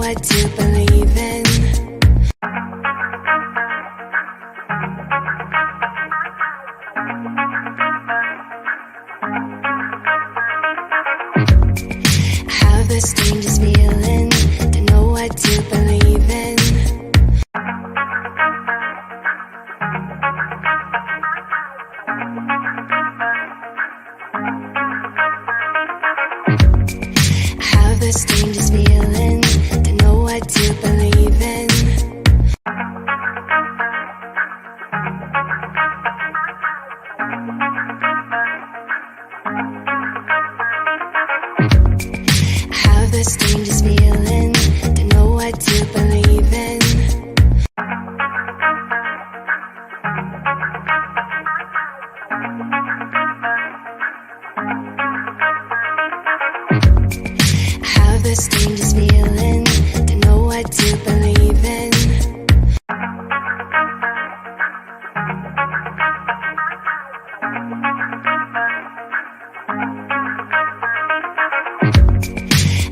what to believe in. Have the strangest feeling, don't know what to believe in. Have the strangest feeling, don't know what to believe in. Have the strangest feeling, don't know what to believe in. Have the strangest feeling, don't know what to believe in.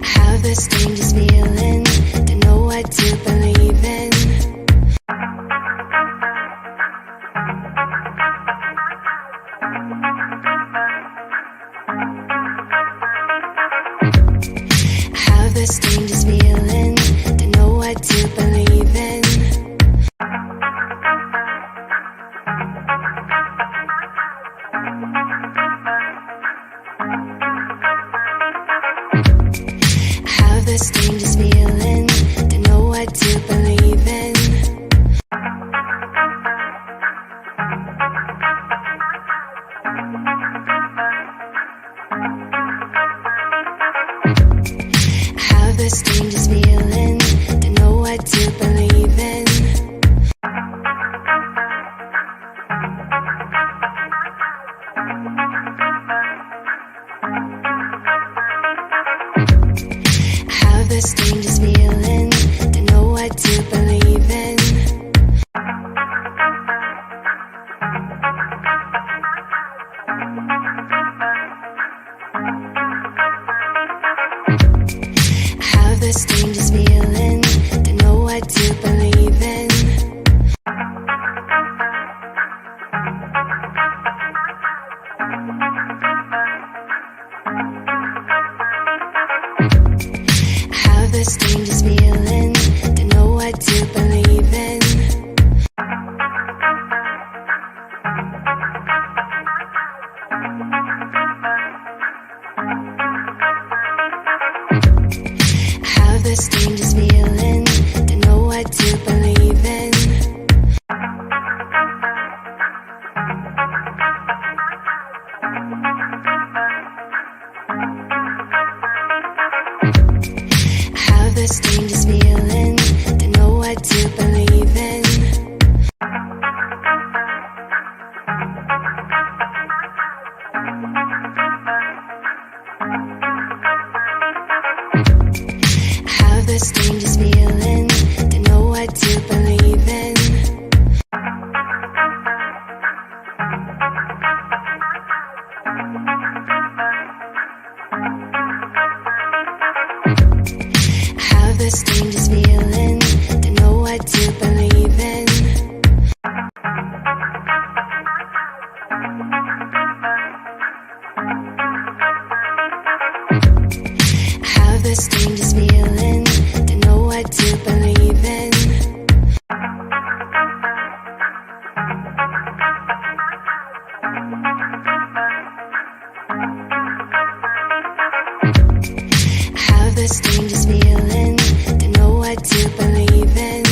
Have the strangest feeling, don't know what to believe in. Have the strangest feeling, don't know what to believe in. Have the strangest feeling, don't know what to believe in. Have the strangest feeling, don't know what to believe in. Have the strangest feeling, don't know what to believe in. Have the strangest feeling, don't know what to believe in. Have the strangest feeling, don't know what to believe in. Have the strangest feeling, don't know what to believe in. Have the strangest feeling, don't know what to believe in. Have the strangest feeling, don't know what to believe in. Have the strangest feeling, don't know what to believe in. Have the strangest feeling, don't know what to believe in. Have the strangest feeling, don't know what to believe in.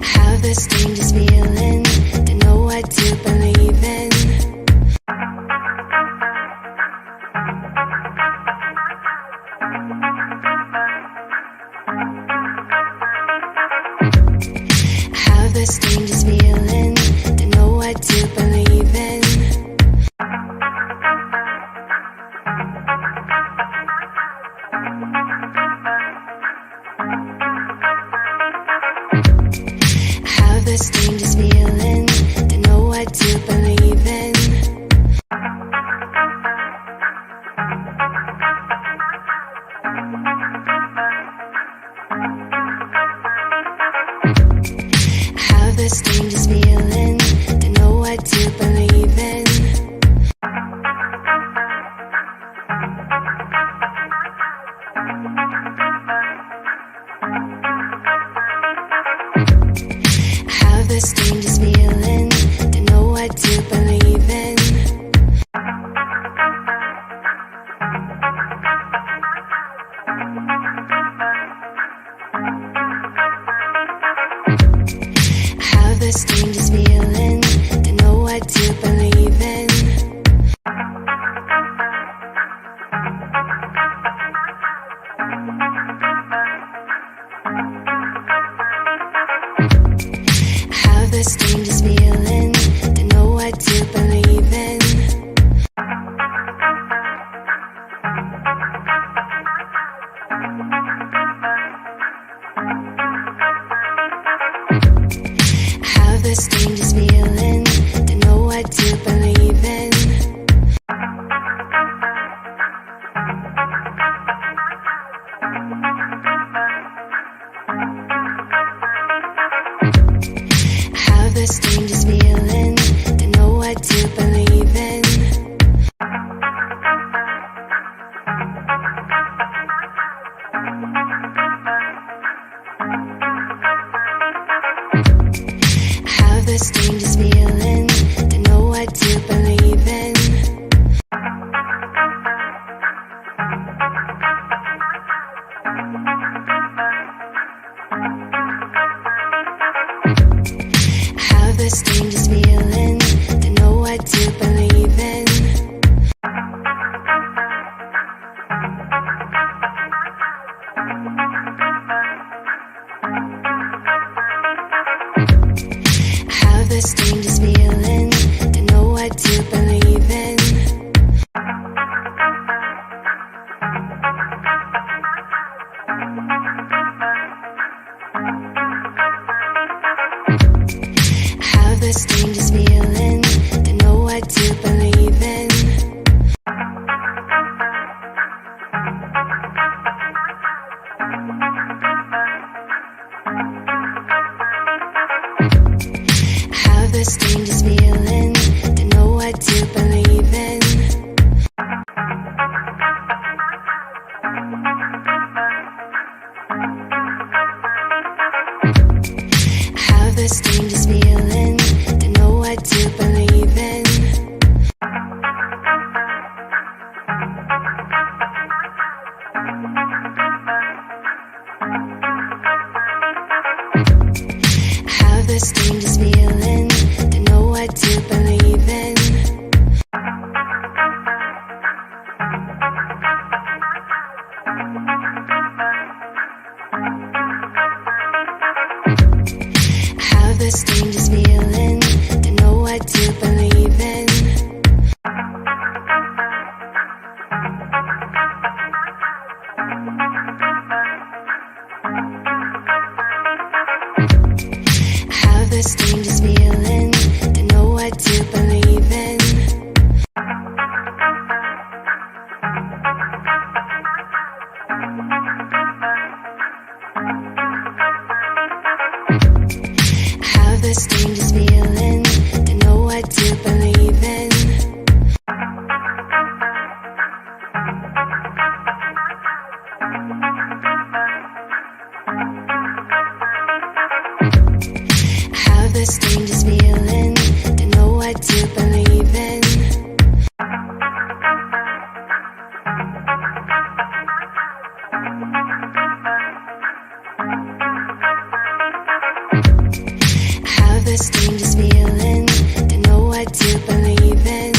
Have the strangest feeling, don't know what to believe in. Have the strangest feeling, don't know what to believe in. Have the strangest feeling. strangest feeling to know what to believe in. Have the strangest feeling to know what to believe in. Have the strangest feeling to know what to believe in. Have the strangest feeling to know what to believe in. Have the strangest feeling to know what to believe in. Have the strangest feeling to know what to believe in. Have the strangest feeling to know what to believe in. Have the strangest feeling to know what to believe in. Have the strangest feeling to know what to believe in. Have the strangest feeling to know what to believe in. Have the strangest feeling to know what to believe in. Have the strangest feeling to know what to believe in. Have the strangest feeling to know what to believe in. Have the strangest feeling to know what to believe in. Have the strangest feeling to know what to believe in. Have the strangest feeling to know what to believe in. Have the strangest feeling to know what to believe in. Have the strangest feeling to know what to believe in.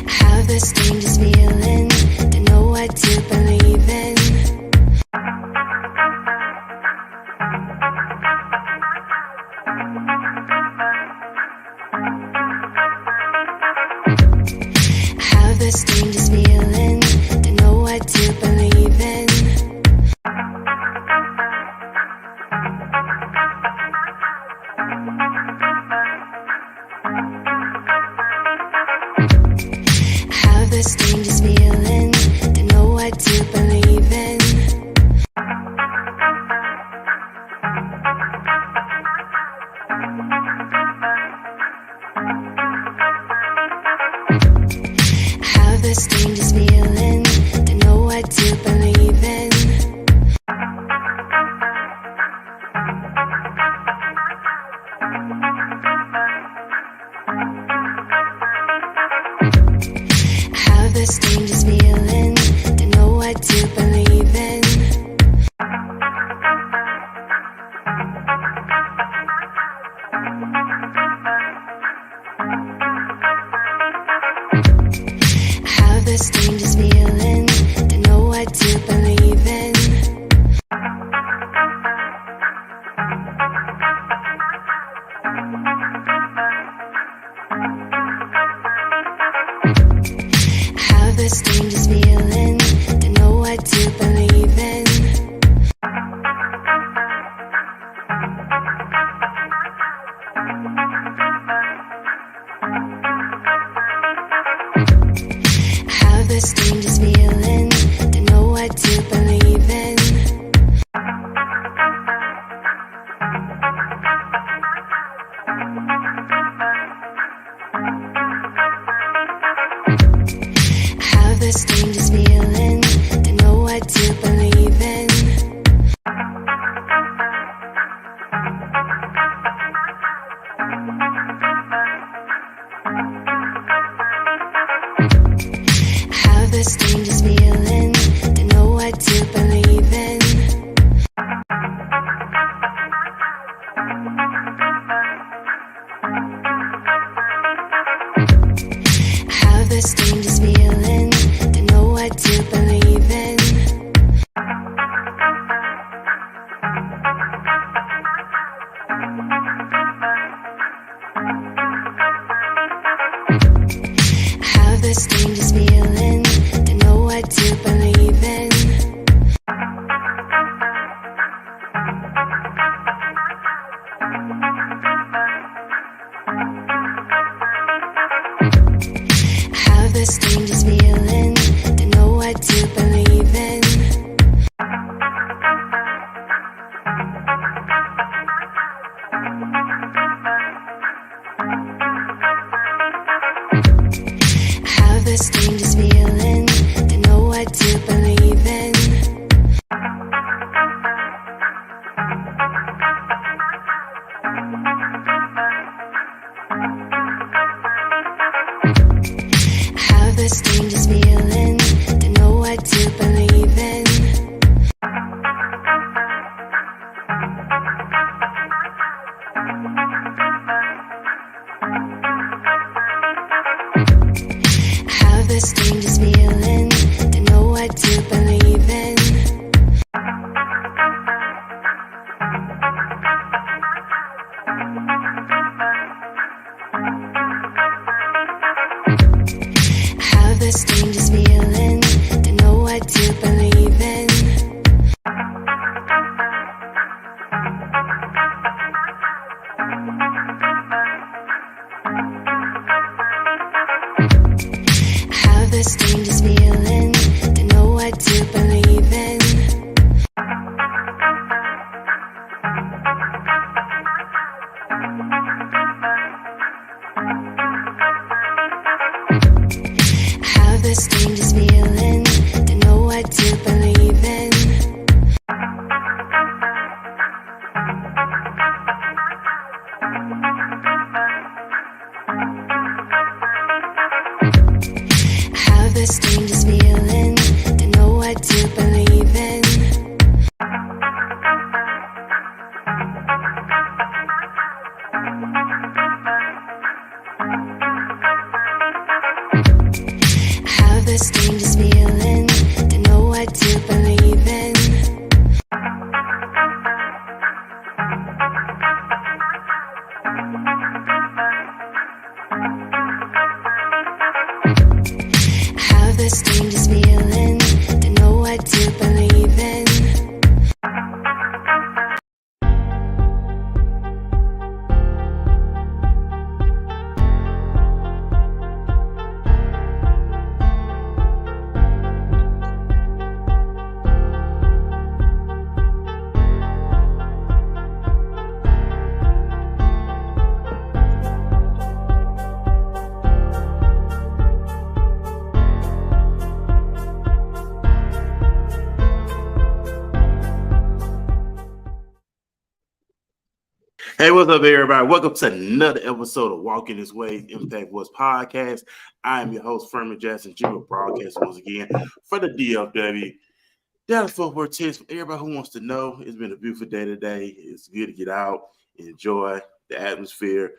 Have the strangest feeling to know what to believe in. Have the strangest feeling to know what to believe in. the strangest feeling to know what to believe in. Have the strangest feeling to know what to believe in. Have the strangest feeling to know what to believe in. Have the strangest feeling to know what to believe in. Have the strangest feeling to know what to believe in. Have the strangest feeling to know what to believe in. Have the strangest feeling to know what to believe in. Have the strangest feeling to know what to believe in. Have the strangest feeling to know what to believe in. Have the strangest feeling to know what to believe in. Have the strangest feeling to know what to believe in. Have the strangest feeling to know what to believe in. Have the strangest feeling to know what to believe in. Have the strangest feeling to know what to believe in. Have the strangest feeling to know what to believe in. Have the strangest feeling to know what to believe in. Have the strangest feeling to know what to believe in. Have the strangest feeling to know what to believe in. Have the strangest feeling to know what to believe in. Have the strangest feeling to know what to believe in. Hey, what's up, everybody? Welcome to another episode of Walking This Way Impact West Podcast. I am your host, Furman Jackson Jr., broadcasting once again for the DFW. Dallas Fort Worth Texas. For everybody who wants to know, it's been a beautiful day today. It's good to get out, enjoy the atmosphere.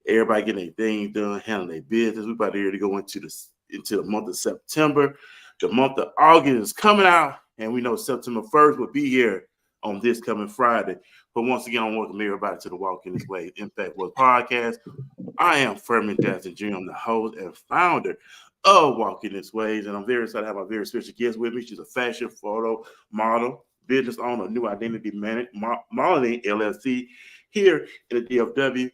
Everybody getting their things done, handling their business. We're about to go into the month of September. The month of August is coming out, and we know September 1st will be here on this coming Friday. But once again, I want to welcome everybody to the Walking This Way Impact World Podcast. I am Furman Jackson Jr. I'm the host and founder of Walking This Ways, and I'm very excited to have my very special guest with me. She's a fashion photo model, business owner, New Identity Modeling LLC here in the DFW.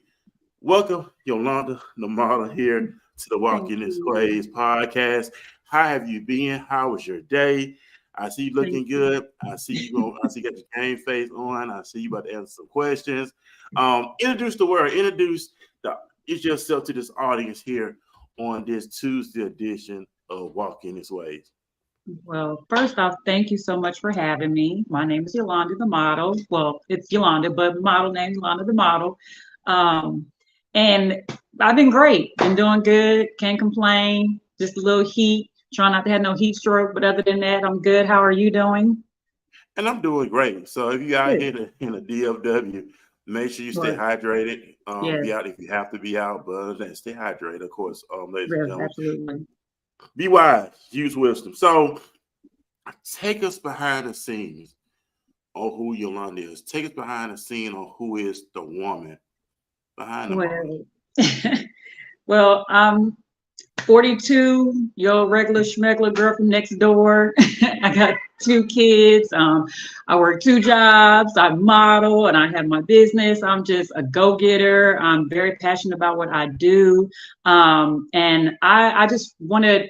Welcome, Yolanda The Model, here to the Walking This Ways podcast. How have you been? How was your day? I see you looking good. I see you got your game face on. I see you about to answer some questions. Introduce the word. Introduce yourself to this audience here on this Tuesday edition of Walking This Ways. Well, first off, thank you so much for having me. My name is Yolanda the Model. Well, it's Yolanda, but model name Yolanda the Model. Um, and I've been great. Been doing good. Can't complain. Just a little heat. Trying not to have no heat stroke, but other than that, I'm good. How are you doing? And I'm doing great. So if you out Good. here in the DFW, make sure you stay Right. hydrated. Yes. Be out if you have to be out, but other than that, stay hydrated, of course, ladies and Yes, gentlemen. absolutely. Be wise, use wisdom. So take us behind the scenes on who Yolanda is. Take us behind the scene on who is the woman behind the model. Well, well, I'm 42, your regular schmegler girl from next door. I got two kids. I work two jobs. I model and I have my business. I'm just a go-getter. I'm very passionate about what I do. And I just want to,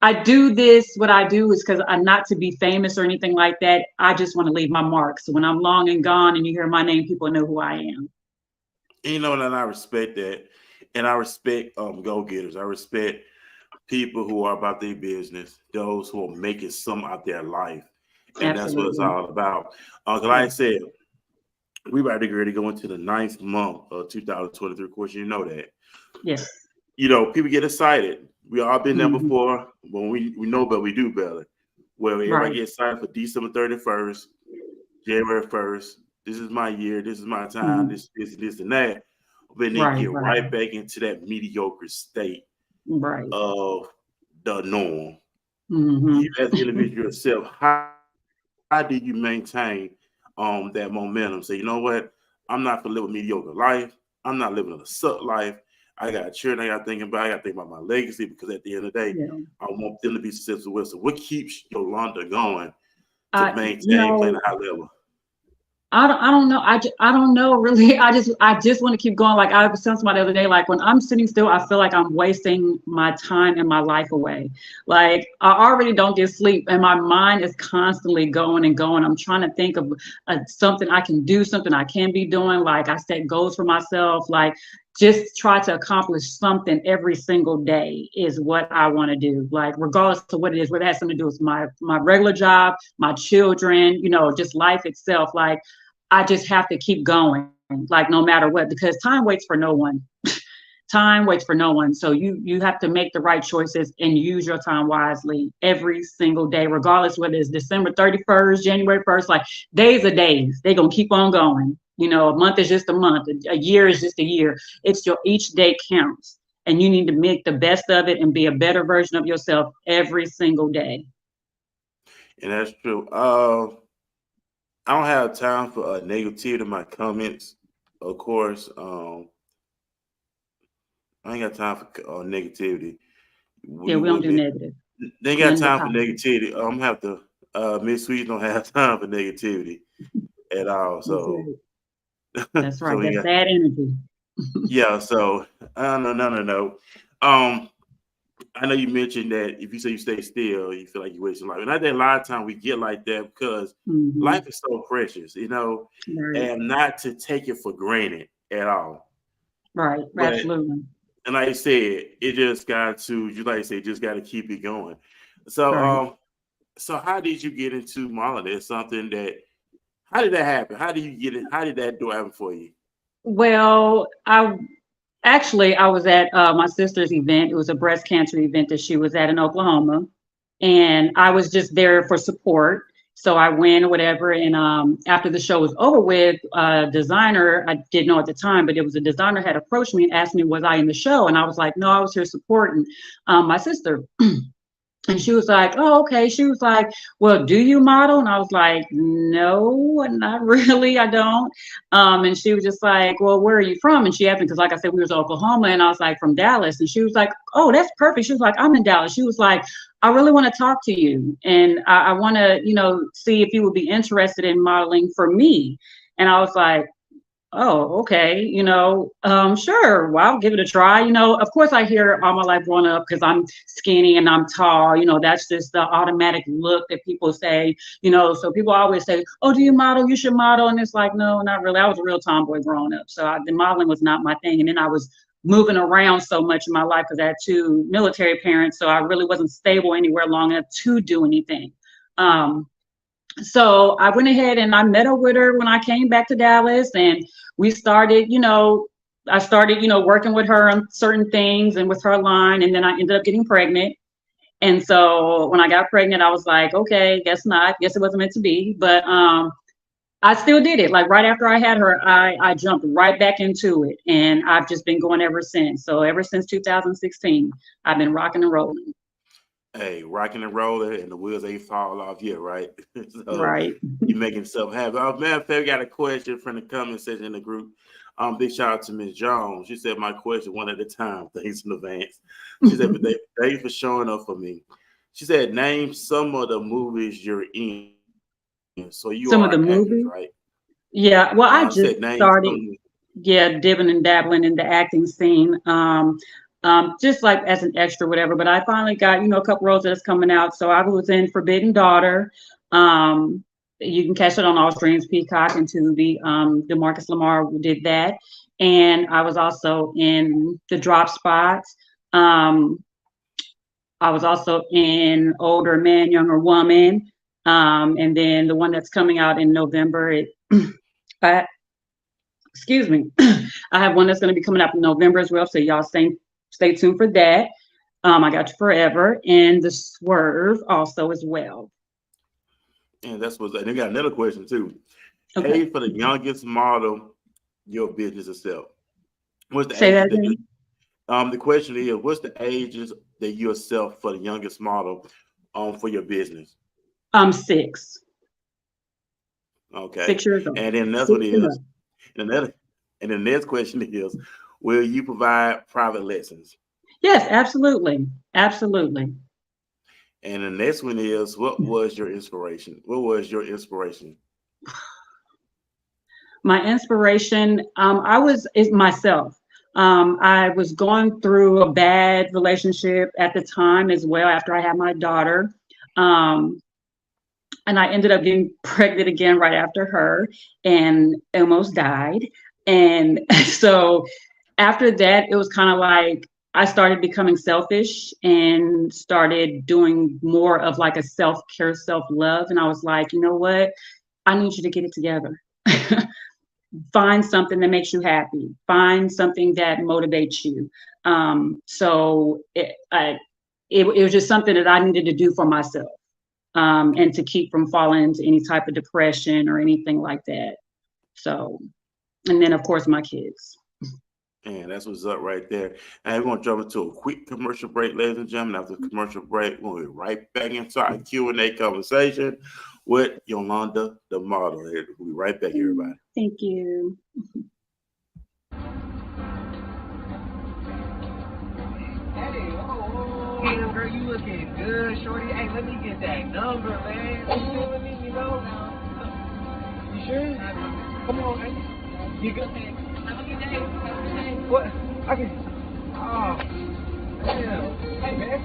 I do this, what I do is because I'm not to be famous or anything like that. I just want to leave my mark. So when I'm long and gone and you hear my name, people know who I am. And, and I respect that. And I respect go-getters. I respect people who are about their business, those who are making some out their life. And that's what it's Absolutely. all about. Like I Yeah. said, we about to get ready to go into the ninth month of 2023. Of course, you know that. Yes. People get excited. We all been there Hmm. before. When we know better, we do better. Well, everybody Right. gets excited for December 31st, January 1st. This is my year. This is my time. Hmm. This, and that. But then Right. get Right. right back into that mediocre state Right. of the norm. Hmm. You as an individual yourself, how do you maintain that momentum? Say, you know what? I'm not gonna live a mediocre life. I'm not living a suck life. I got children I gotta think about. I gotta think about my legacy because at the end of the day, Yeah. I want them to be successful with. So what keeps Yolanda going to I, you maintain playing know, a high level? I don't know. I don't know really. I just want to keep going. Like I was telling somebody the other day, like when I'm sitting still, I feel like I'm wasting my time and my life away. Like I already don't get sleep, and my mind is constantly going and going. I'm trying to think of something I can do, something I can be doing. Like I set goals for myself. Like just try to accomplish something every single day is what I want to do. Like regardless of what it is, whether it has something to do with my regular job, my children, just life itself. Like I just have to keep going, like no matter what, because time waits for no one. Time waits for no one. So you have to make the right choices and use your time wisely every single day, regardless whether it's December 31st, January 1st, like days are days. They're gonna keep on going. A month is just a month, a year is just a year. It's your each day counts. And you need to make the best of it and be a better version of yourself every single day. And that's true. I don't have time for negativity in my comments. Of course, I ain't got time for negativity. Yeah, We we don't would do be. negative. They ain't got Nothing but time for positive. negativity. I'm have to. Miss Sweet don't have time for negativity at all. That's So, right. That's so right. we That's got bad energy. yeah. So, no. Um, I know you mentioned that if you say you stay still, you feel like you're wasting life, and I think a lot of time we get like that because Hmm. life is so precious, Right. and not to take it for granted at all. Right. But Absolutely. and like I said, it just got to you like I said, just got to keep it going. So, Right. so how did you get into modeling? It's something that how did that happen? How did you get it? How did that do happen for you? Well, I was at my sister's event. It was a breast cancer event that she was at in Oklahoma, and I was just there for support. So I went or whatever, and after the show was over with, designer, I didn't know at the time, but it was a designer had approached me and asked me, was I in the show? And I was like, no, I was here supporting my sister. And she was like, oh, okay. She was like, well, do you model? And I was like, no, not really. I don't. And she was just like, well, where are you from? And she asked me, because like I said, we was in Oklahoma, and I was like, from Dallas. And she was like, oh, that's perfect. She was like, I'm in Dallas. She was like, I really want to talk to you. And I want to, see if you would be interested in modeling for me. And I was like, oh, okay, sure. Well, I'll give it a try. Of course I hear all my life growing up because I'm skinny and I'm tall, that's just the automatic look that people say, so people always say, oh, do you model? You should model. And it's like, no, not really. I was a real tomboy growing up. So the modeling was not my thing. And then I was moving around so much in my life because I had two military parents. So I really wasn't stable anywhere long enough to do anything. So I went ahead and I met up with her when I came back to Dallas, and we started, I started, working with her on certain things and with her line. And then I ended up getting pregnant. And so when I got pregnant, I was like, okay, guess not. Guess it wasn't meant to be. But I still did it. Like right after I had her, I jumped right back into it. And I've just been going ever since. So ever since 2016, I've been rocking and rolling. Hey, rocking and rolling, and the wheels ain't fall off yet, right? So Right. you making stuff happen. Oh, matter of fact, we got a question from the comment section in the group. Big shout out to Ms. Jones. She said my question one at a time. Thanks in advance. She said, but thanks for showing up for me. She said, name some of the movies you're in. So you Some are of the an actress, movies. right? Yeah. Well, I just started, some. dibbing and dabbling in the acting scene. Just like as an extra, whatever. But I finally got, a couple roles that's coming out. So I was in Forbidden Daughter. You can catch it on all streams, Peacock and Tubi. DeMarcus Lamar did that. And I was also in The Drop Spots. I was also in Older Man, Younger Woman. And then the one that's coming out in November, excuse me, I have one that's going to be coming up in November as well. So y'all stay tuned for that. I Got You Forever and The Swerve also as well. And that's what they got another question too. Okay. Hey, for the youngest model, your business itself. What's the Say age that that again? the question is, what's the ages that you yourself for the youngest model for your business? I'm 6. Okay. 6 years old. And then another one is, and the next question is, will you provide private lessons? Yes, absolutely. Absolutely. And the next one is, what was your inspiration? What was your inspiration? My inspiration, is myself. I was going through a bad relationship at the time as well after I had my daughter. And I ended up getting pregnant again right after her and almost died. And so after that, it was kind of like I started becoming selfish and started doing more of like a self-care, self-love. And I was like, you know what? I need you to get it together. Find something that makes you happy. Find something that motivates you. So it was just something that I needed to do for myself. And to keep from falling into any type of depression or anything like that. So, and then of course my kids. And that's what's up right there. And we're gonna jump into a quick commercial break, ladies and gentlemen. After the commercial break, we'll be right back into our Q&A conversation with Yolanda the Model. We'll be right back, everybody. Thank you. Damn, girl, you looking good, shorty. Hey, let me get that number, man. You feeling me, You sure? Come on, man. You good, man? Have a good day. What? I can... Oh, damn. Hey, man,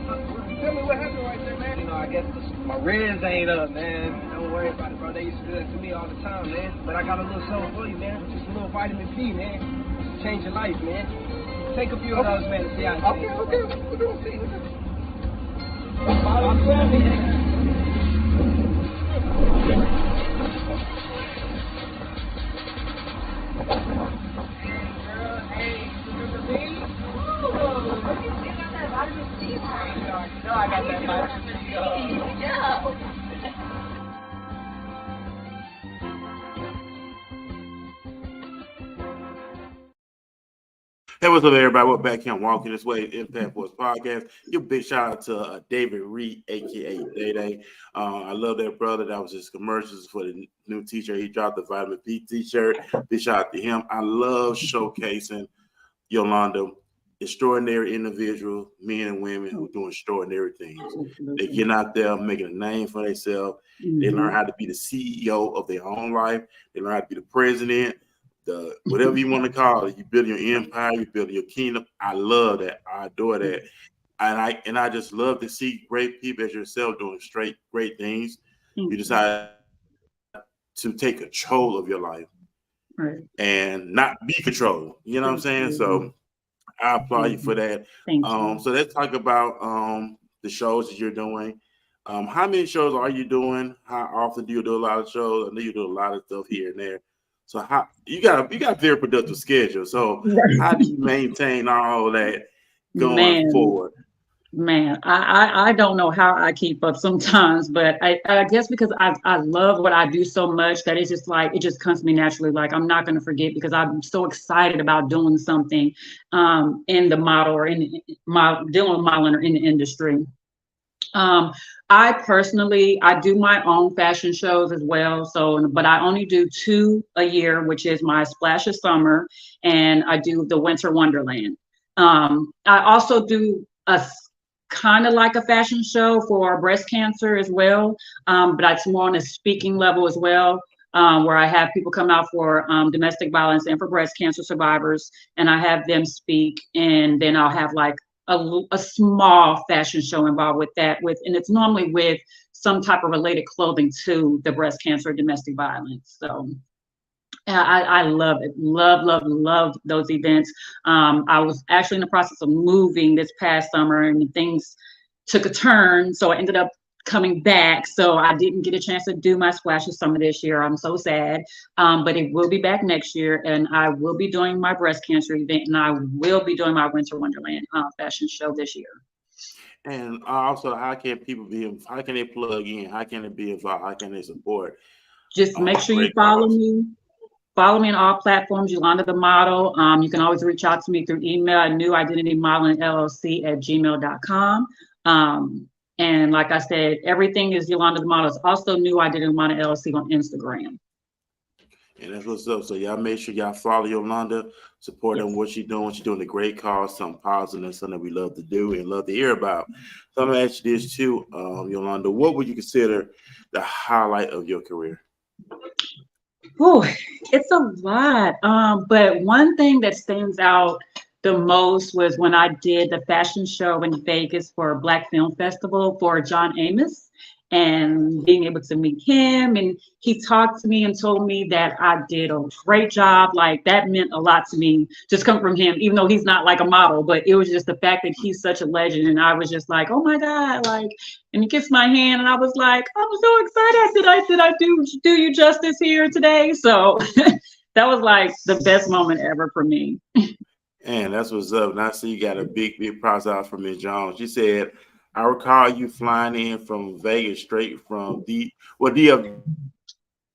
tell me what happened right there, man. I guess my ribs ain't up, man. Don't worry about it, bro. They used to do that to me all the time, man. But I got a little something for you, man. Just a little vitamin P, man. Change your life, man. Take a few of those, man, and see how it goes. Okay. We're going to see. Hey, what's up, everybody? We're back here on Walking This Way, Impact Force Podcast. Give a big shout out to David Reed, aka Day Day. I love that brother. That was his commercials for the new t-shirt. He dropped the Vitamin P t-shirt. Big shout out to him. I love showcasing Yolanda, extraordinary individual, men and women who are doing extraordinary things. They get out there making a name for themselves. They learn how to be the CEO of their own life. They learn how to be the president. Whatever you want to call it, you build your empire, you build your kingdom. I love that. I adore that. And I just love to see great people as yourself doing great things. You decide to take control of your life and not be controlled. You know what I'm saying? So I applaud you for that. So let's talk about the shows that you're doing. How many shows are you doing? How often do you do a lot of shows? I know you do a lot of stuff here and there. So how you got a very productive schedule. So how do you maintain all that going forward? Man, I don't know how I keep up sometimes, but I guess because I love what I do so much that it's just like it just comes to me naturally. Like I'm not going to forget because I'm so excited about doing something in the model or in dealing with modeling or in the industry. I personally, I do my own fashion shows as well. So, but I only do 2 a year, which is my Splash of Summer, and I do the Winter Wonderland. I also do a kind of like a fashion show for breast cancer as well, but it's more on a speaking level as well, where I have people come out for domestic violence and for breast cancer survivors, and I have them speak, and then I'll have like a small fashion show involved with that, and it's normally with some type of related clothing to the breast cancer domestic violence. So I love it. Love those events. I was actually in the process of moving this past summer and things took a turn. So I ended up coming back. So I didn't get a chance to do my Splash of Summer this year. I'm so sad. But it will be back next year, and I will be doing my breast cancer event, and I will be doing my Winter Wonderland fashion show this year. And also, how can they plug in? How can they be involved? How can they support? Just make sure you follow me. Follow me on all platforms, Yolanda The Model. You can always reach out to me through email at newidentitymodelingllc@gmail.com. And like I said, everything is Yolanda The Model. It's also New Identity Model LLC on Instagram. And that's what's up. So y'all make sure y'all follow Yolanda, support them, what she's doing. She's doing a great cause, something positive, something we love to do and love to hear about. So I'm gonna ask you this too, Yolanda. What would you consider the highlight of your career? Oh, it's a lot. But one thing that stands out the most was when I did the fashion show in Vegas for a Black Film Festival for John Amos, and being able to meet him, and he talked to me and told me that I did a great job. Like that meant a lot to me, just come from him, even though he's not like a model, but it was just the fact that he's such a legend. And I was just like, oh my God, like, and he kissed my hand and I was like, I'm so excited. Did I do you justice here today? So that was like the best moment ever for me. And that's what's up. And I see you got a big prize out from Ms. Jones. She said, I recall you flying in from Vegas straight from DFW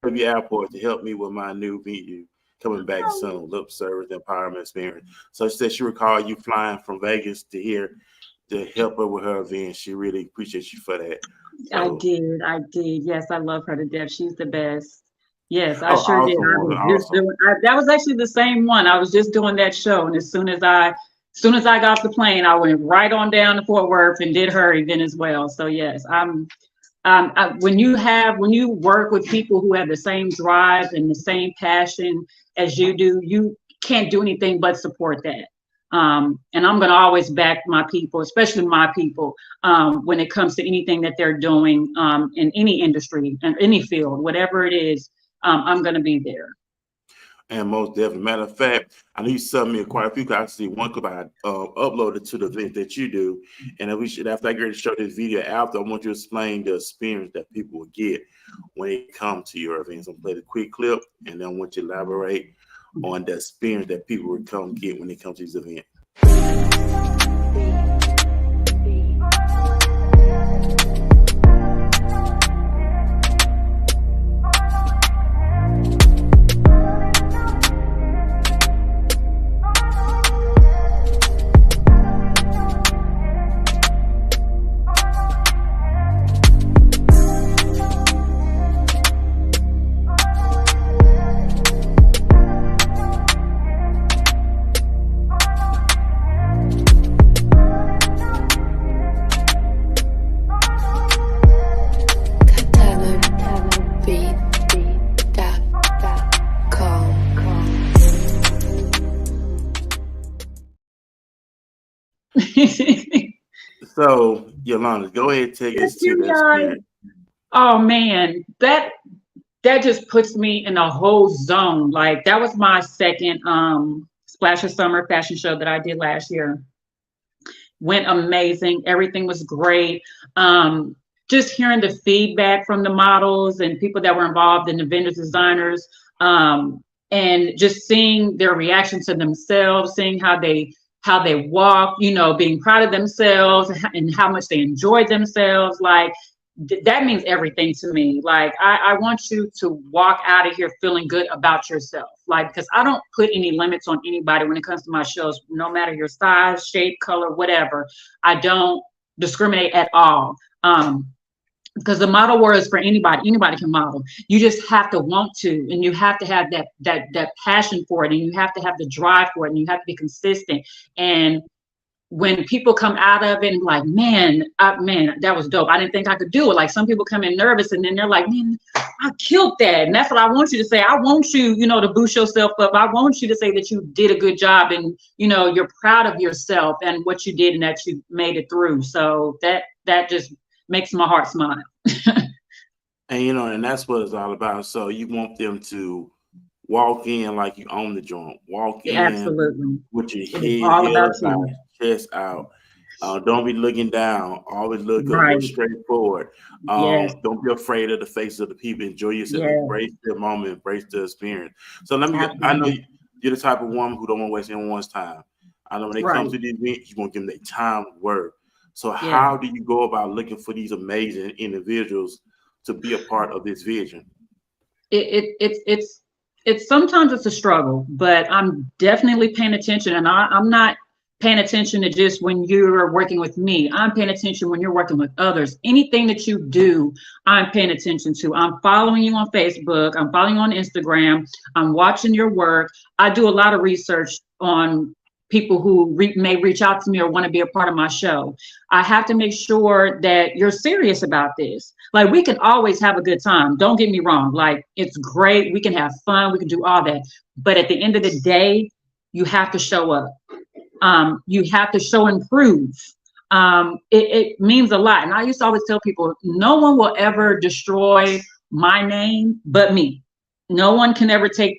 airport to help me with my new venue, coming back soon, lip service empowerment experience. So she said she recalled you flying from Vegas to here to help her with her event. She really appreciates you for that. So, I did. Yes, I love her to death. She's the best. Yes, I sure did. That was actually the same one. I was just doing that show, and as soon as I got off the plane, I went right on down to Fort Worth and did her event as well. So yes, when you work with people who have the same drive and the same passion as you do, you can't do anything but support that. And I'm going to always back my people, especially my people, when it comes to anything that they're doing in any industry, in any field, whatever it is, I'm going to be there. And most definitely. Matter of fact, I know you sent me quite a few. I see one clip I uploaded to the event that you do. And then after I get to show this video after, I want you to explain the experience that people will get when they come to your events. I'm going to play the quick clip, and then I want you to elaborate on the experience that people will come get when they come to these events. So, Yolanda, go ahead and take us to You the guys. experience. Oh man, that just puts me in a whole zone. Like that was my second Splash of Summer fashion show that I did last year. Went amazing. Everything was great. Just hearing the feedback from the models and people that were involved in the vendors, designers, and just seeing their reaction to themselves, seeing how they walk, being proud of themselves and how much they enjoyed themselves. Like that means everything to me. Like I want you to walk out of here feeling good about yourself. Like, because I don't put any limits on anybody when it comes to my shows, no matter your size, shape, color, whatever. I don't discriminate at all. Because the model world is for anybody can model. You just have to want to, and you have to have that passion for it, and you have to have the drive for it, and you have to be consistent. And when people come out of it and like, man, that was dope. I didn't think I could do it. Like some people come in nervous and then they're like, man, I killed that. And that's what I want you to say. I want you, to boost yourself up. I want you to say that you did a good job and, you're proud of yourself and what you did and that you made it through. So that just makes my heart smile. And that's what it's all about. So you want them to walk in like you own the joint. Walk in Absolutely. with your It's all head about held you. high, chest out. Don't be looking down. Always look up, Right. look straight forward. Yes. Don't be afraid of the faces of the people. Enjoy yourself. Yes. Embrace the moment. Embrace the experience. So I know Absolutely. you're the type of woman who don't want to waste anyone's time. I know when it comes to these events, you want to give them their time work. So how do you go about looking for these amazing individuals to be a part of this vision? It's sometimes it's a struggle, but I'm definitely paying attention, and I'm not paying attention to just when you're working with me. I'm paying attention when you're working with others. Anything that you do, I'm paying attention to. I'm following you on Facebook. I'm following you on Instagram. I'm watching your work. I do a lot of research on people who may reach out to me or want to be a part of my show. I have to make sure that you're serious about this. Like we can always have a good time. Don't get me wrong. Like it's great. We can have fun. We can do all that. But at the end of the day, you have to show up. You have to show and prove. It means a lot. And I used to always tell people, no one will ever destroy my name but me. No one can ever take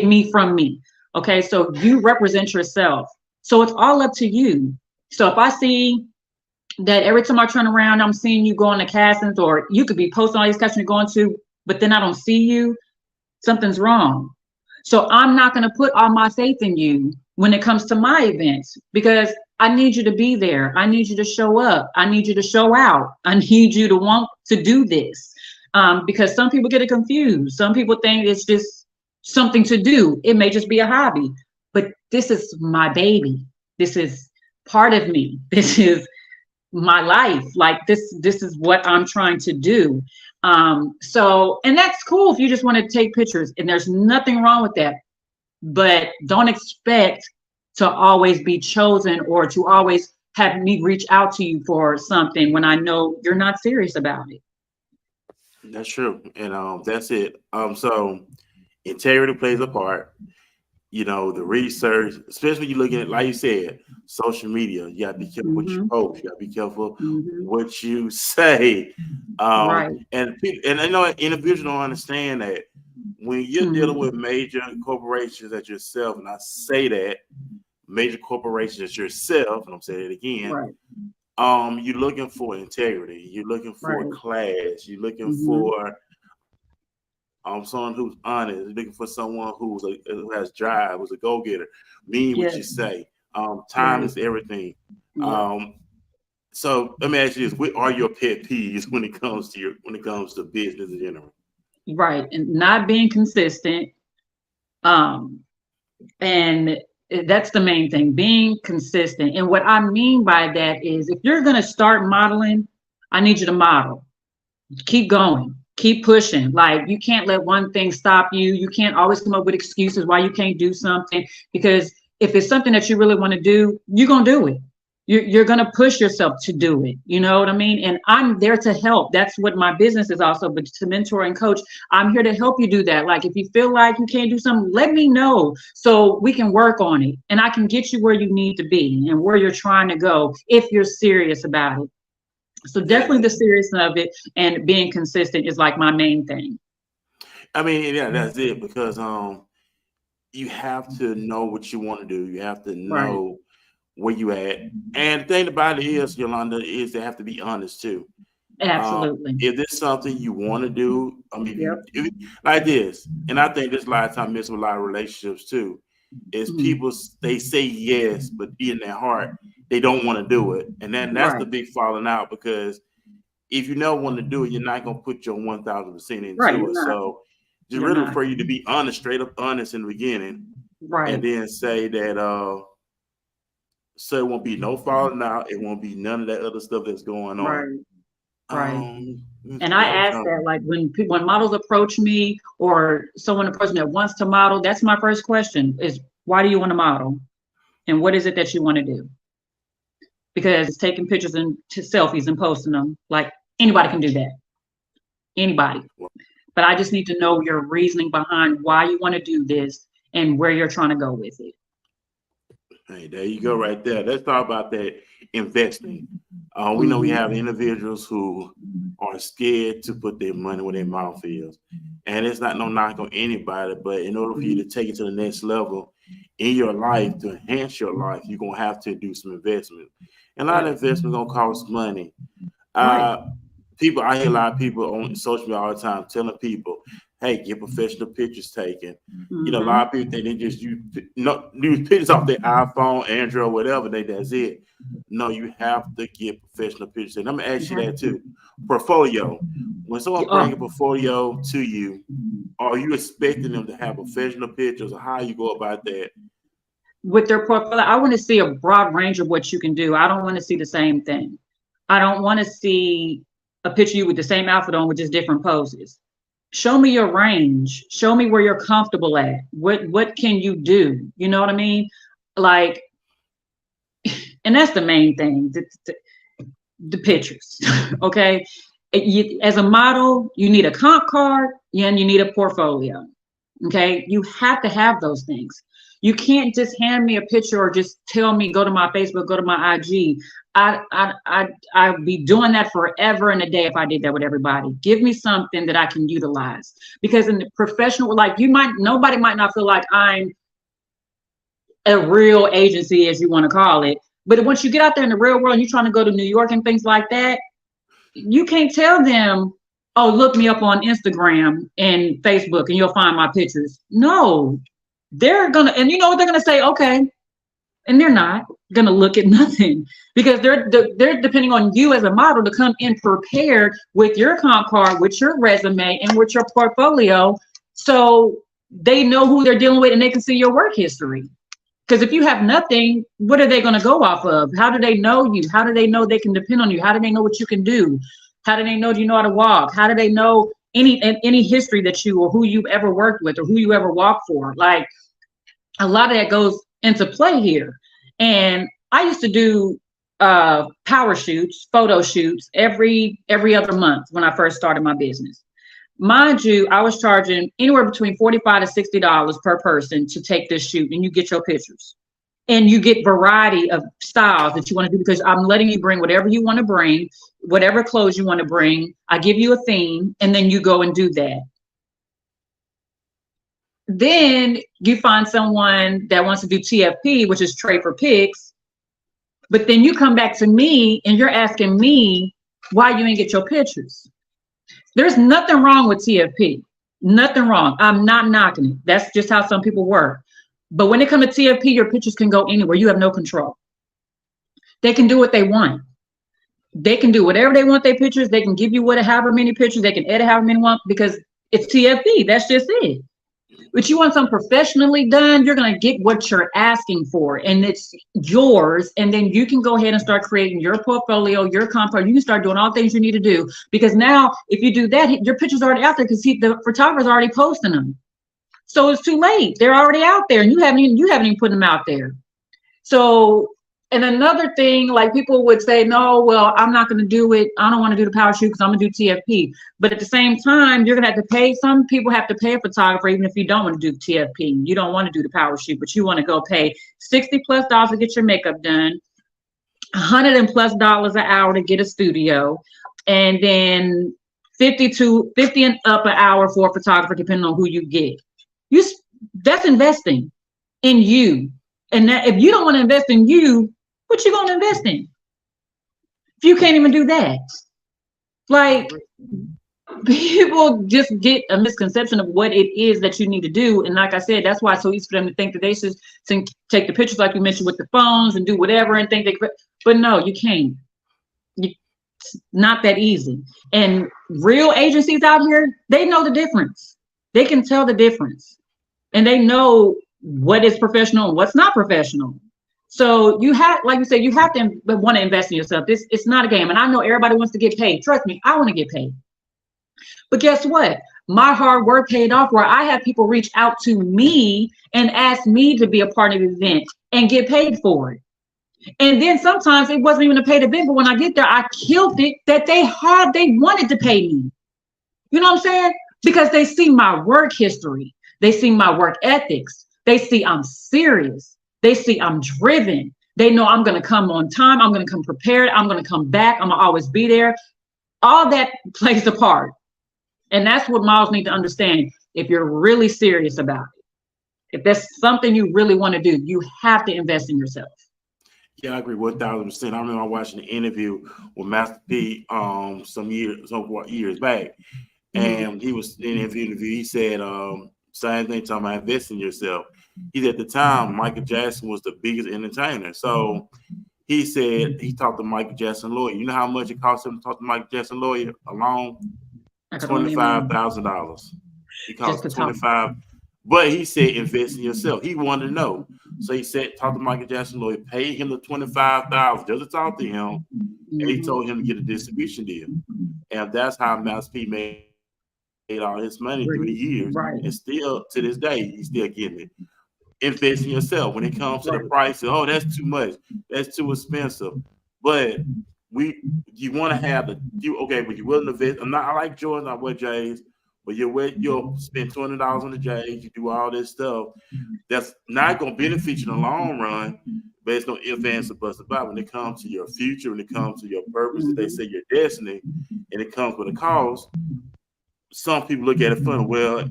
me from me. Okay, so you represent yourself. So it's all up to you. So if I see that every time I turn around, I'm seeing you going to castings, or you could be posting all these castings you're going to, but then I don't see you, something's wrong. So I'm not going to put all my faith in you when it comes to my events, because I need you to be there. I need you to show up. I need you to show out. I need you to want to do this, because some people get it confused. Some people think it's just something to do. It may just be a hobby, but this is my baby. This is part of me. This is my life. Like this is what I'm trying to do. So, and that's cool if you just want to take pictures, and there's nothing wrong with that, but don't expect to always be chosen or to always have me reach out to you for something when I know you're not serious about it. That's true. And that's it. So integrity plays a part. The research, especially when you're looking at, like you said, social media. You gotta be careful what you post. You gotta be careful what you say. Right. And I know individuals don't understand that when you're dealing with major corporations at yourself, and I say that major corporations at yourself, and I'm saying it again. Right. You're looking for integrity. You're looking for class. You're looking for someone who's honest. You're looking for someone who has drive, who's a go-getter. Mean what you say. Time is everything. So let me ask you this: what are your pet peeves when it comes to business in general? Right, and not being consistent. And that's the main thing, being consistent. And what I mean by that is, if you're going to start modeling, I need you to model. Keep going, keep pushing. Like you can't let one thing stop you. You can't always come up with excuses why you can't do something, because if it's something that you really want to do, you're going to do it. you're going to push yourself to do it. You know what I mean? And I'm there to help. That's what my business is also, but to mentor and coach. I'm here to help you do that. Like if you feel like you can't do something, let me know so we can work on it and I can get you where you need to be and where you're trying to go if you're serious about it. So definitely the seriousness of it and being consistent is like my main thing. I mean, yeah, that's it, because you have to know what you want to do. You have to know where you at. And the thing about it is, Yolanda, is they have to be honest too. Absolutely. If there's something you want to do, I mean, like this, and I think this a lot of time misses with a lot of relationships too, is people, they say yes, but in their heart, they don't want to do it. And then that's the big falling out, because if you never want to do it, you're not going to put your 1,000% into it. So just really for you to be honest, straight up honest in the beginning, and then say that, so it won't be no falling out. It won't be none of that other stuff that's going on. And I ask that, like when models approach me or someone approaches me that wants to model, that's my first question is, why do you want to model? And what is it that you want to do? Because taking pictures and selfies and posting them, like anybody can do that. Anybody. But I just need to know your reasoning behind why you want to do this and where you're trying to go with it. Hey, there you go right there. Let's talk about that investing. We know we have individuals who are scared to put their money where their mouth is. And it's not no knock on anybody, but in order for you to take it to the next level in your life, to enhance your life, you're going to have to do some investment. And a lot of investment going to cost money. People, I hear a lot of people on social media all the time telling people, hey, get professional pictures taken. You know, a lot of people think they just use pictures off their iPhone, Android, whatever. That's it. No, you have to get professional pictures. And I'm going to ask you that too. Portfolio. When someone brings a portfolio to you, are you expecting them to have professional pictures, or how you go about that? With their portfolio, I want to see a broad range of what you can do. I don't want to see the same thing. I don't want to see a picture of you with the same outfit on with just different poses. Show me your range. Show me where you're comfortable at. What can you do? You know what I mean? Like, and that's the main thing, the pictures, okay? As a model, you need a comp card and you need a portfolio, okay? You have to have those things. You can't just hand me a picture or just tell me, go to my Facebook, go to my IG. I'd be doing that forever and a day if I did that with everybody. Give me something that I can utilize, because in the professional, like nobody might not feel like I'm a real agency, as you want to call it. But once you get out there in the real world, and you're trying to go to New York and things like that, you can't tell them, oh, look me up on Instagram and Facebook and you'll find my pictures. No, they're gonna, and you know what they're gonna say, okay. And they're not gonna look at nothing, because they're depending on you as a model to come in prepared with your comp card, with your resume, and with your portfolio, so they know who they're dealing with and they can see your work history. Because if you have nothing, what are they going to go off of? How do they know you? How do they know they can depend on you? How do they know what you can do? How do they know, do you know how to walk? How do they know any history that you, or who you've ever worked with, or who you ever walked for? Like, a lot of that goes into play here. And I used to do power shoots, photo shoots every other month when I first started my business. Mind you, I was charging anywhere between $45 to $60 per person to take this shoot, and you get your pictures. And you get variety of styles that you want to do, because I'm letting you bring whatever you want to bring, whatever clothes you want to bring. I give you a theme, and then you go and do that. Then you find someone that wants to do TFP, which is trade for pics. But then you come back to me and you're asking me why you ain't get your pictures. There's nothing wrong with TFP. Nothing wrong. I'm not knocking it. That's just how some people work. But when it comes to TFP, your pictures can go anywhere. You have no control. They can do what they want. They can do whatever they want their pictures. They can give you however many pictures. They can edit however many want, because it's TFP. That's just it. But you want something professionally done, you're going to get what you're asking for, and it's yours. And then you can go ahead and start creating your portfolio, your comp card. You can start doing all the things you need to do, because now if you do that, your picture's already out there, because the photographer's already posting them. So it's too late. They're already out there, and you haven't even put them out there. So And another thing, like people would say, no, well, I'm not going to do it. I don't want to do the power shoot because I'm going to do TFP. But at the same time, you're going to have to pay. Some people have to pay a photographer, even if you don't want to do TFP. You don't want to do the power shoot, but you want to go pay $60+ to get your makeup done, $100+ an hour to get a studio, and then 50 and up an hour for a photographer, depending on who you get. That's investing in you. And that, if you don't want to invest in you, what you gonna invest in? If you can't even do that, like people just get a misconception of what it is that you need to do. And like I said, that's why it's so easy for them to think that they should take the pictures like you mentioned with the phones and do whatever and think but no, you can't. It's not that easy. And real agencies out here, they know the difference. They can tell the difference, and they know what is professional and what's not professional. So you have, like you said, you have to want to invest in yourself. It's not a game. And I know everybody wants to get paid. Trust me, I want to get paid. But guess what? My hard work paid off, where I have people reach out to me and ask me to be a part of the event and get paid for it. And then sometimes it wasn't even a paid event, but when I get there, I killed it that they wanted to pay me. You know what I'm saying? Because they see my work history. They see my work ethics. They see I'm serious. They see I'm driven. They know I'm going to come on time. I'm going to come prepared. I'm going to come back. I'm going to always be there. All that plays a part. And that's what models need to understand. If you're really serious about it, if that's something you really want to do, you have to invest in yourself. Yeah, I agree 1,000%. I remember watching an interview with Master P some years back, and he was in the interview. He said, same thing, talking about investing in yourself. He said at the time, Michael Jackson was the biggest entertainer. So he said he talked to Michael Jackson lawyer. You know how much it cost him to talk to Michael Jackson lawyer alone? $25,000. He cost $25,000. But he said invest in yourself. He wanted to know. So he said, talk to Michael Jackson lawyer, pay him the $25,000 just to talk to him. And he told him to get a distribution deal. And that's how Master P made all his money through the years. Right. And still to this day, he's still getting it. Invest in yourself. When it comes to the price, oh, that's too much. That's too expensive. But you want to have but you're willing to invest. I like Jordan, I wear J's, but you'll spend $20 on the J's, you do all this stuff. That's not going to benefit you in the long run, but it's no ifs, ands, or buts about when it comes to your future, when it comes to your purpose, they say your destiny, and it comes with a cost. Some people look at it funny. Well,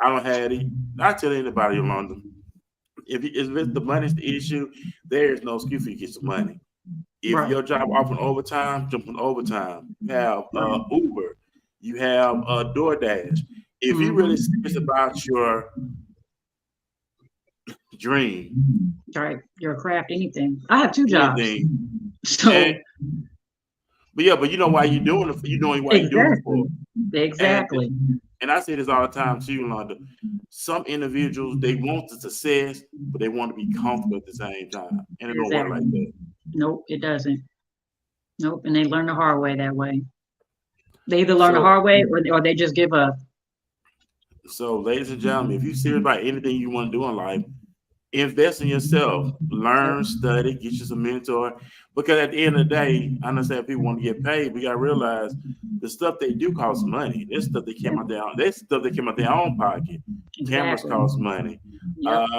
I don't have it. I tell anybody, Yolanda, if the money's the issue, there is no excuse for you to get some money. If your job offering overtime, jump on overtime. You have Uber, you have DoorDash. If you're really serious about your dream, right, your craft, anything. I have 2 jobs. But you know why you're doing it. You're doing why you're doing it for. Exactly. And I say this all the time too, Yolanda. Some individuals, they want the success, but they want to be comfortable at the same time. And it don't work like that. Nope, it doesn't. Nope. And they learn the hard way that way. They either learn the hard way or they just give up. So, ladies and gentlemen, if you're serious about anything you want to do in life, invest in yourself, learn, study, get you some mentor. Because at the end of the day, I understand people want to get paid. We got to realize the stuff they do costs money. This stuff they came out their own pocket. Exactly. Cameras cost money. Yep.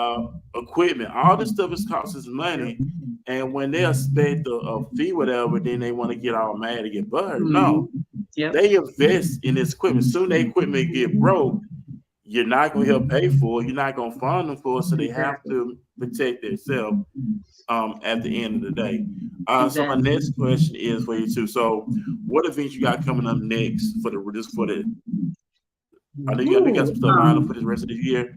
Equipment, all this stuff costs money. And when they expect a fee, whatever, then they want to get all mad and get buttered. No, they invest in this equipment. Soon the equipment get broke. You're not going to help pay for it. You're not going to fund them for it. So they have to protect themselves at the end of the day. So my next question is for you too. So what events you got coming up next for the I think you got some stuff lined up for the rest of the year.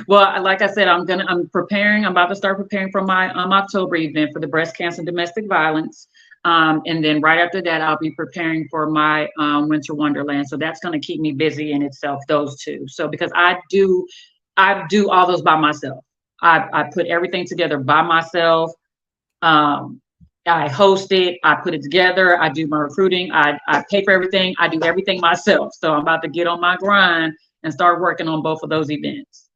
Well, like I said, I'm about to start preparing for my October event for the breast cancer and domestic violence. And then right after that, I'll be preparing for my Winter Wonderland. So that's going to keep me busy in itself, those 2. So because I do all those by myself. I put everything together by myself. I host it. I put it together. I do my recruiting. I pay for everything. I do everything myself. So I'm about to get on my grind and start working on both of those events.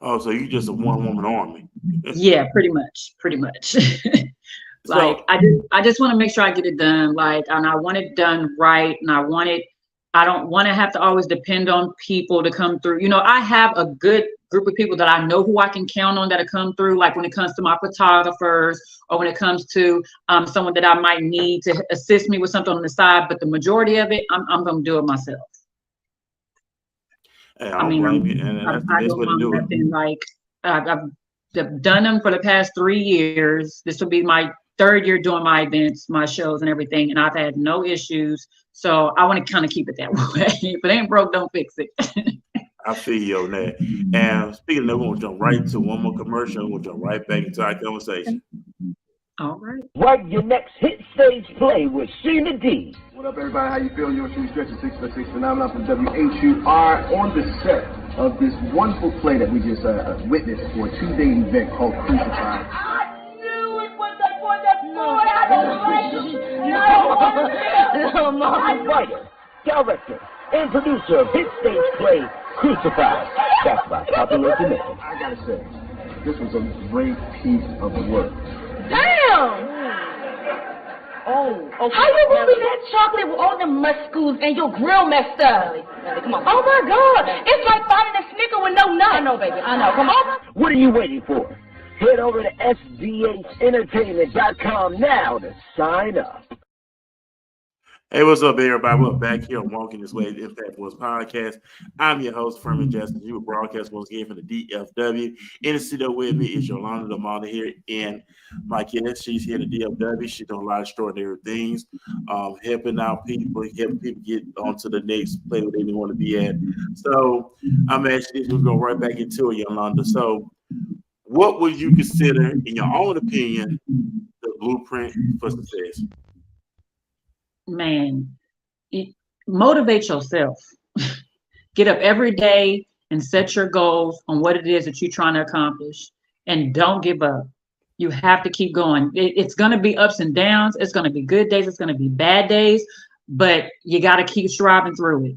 Oh, so you just a one-woman army. Yeah, pretty much. Like So, I just want to make sure I get it done. Like, and I want it done right, and I don't want to have to always depend on people to come through. You know, I have a good group of people that I know who I can count on that'll come through. Like when it comes to my photographers, or when it comes to someone that I might need to assist me with something on the side. But the majority of it, I'm going to do it myself. hey, I I don't mean, blame you, and that's the I best don't way to mind do it. nothing. Like I've done them for the past 3 years. This will be my third year doing my events, my shows, and everything, and I've had no issues. So I want to kind of keep it that way. If it ain't broke, don't fix it. I feel you on that. And speaking of that, we're gonna jump right to one more commercial. We'll jump right back into our conversation. All right. Write your next hit stage play with Sheena D. What up, everybody? How you feeling? You're shooting stretch 6x6 phenomenon from WHUR on the set of this wonderful play that we just witnessed for a 2-day event called Crucified. I knew it was the boy. I don't like him. No, writer, director, and producer of hit stage play Crucified. That's by popular submission. I gotta say, this was a great piece of work. Damn! Oh, how you moving that chocolate with all the muscles and your grill messed up? Come on. Oh my God! It's like finding a Snicker with no nut. I know, baby. I know. Come on. What are you waiting for? Head over to sdhentertainment.com now to sign up. Hey, what's up, everybody? We're back here on Walking This Way, the Impact Wars podcast. I'm your host, Furman Jackson. You will broadcast once again from the DFW. In the studio with me is Yolanda The Model here, and my guest, she's here at the DFW. She's doing a lot of extraordinary things, helping out people, helping people get onto the next play where they want to be at. So I'm actually going to go right back into it, Yolanda. So what would you consider, in your own opinion, the blueprint for success? Man, motivate yourself. Get up every day and set your goals on what it is that you're trying to accomplish, and don't give up. You have to keep going. It's going to be ups and downs. It's going to be good days. It's going to be bad days, but you got to keep striving through it.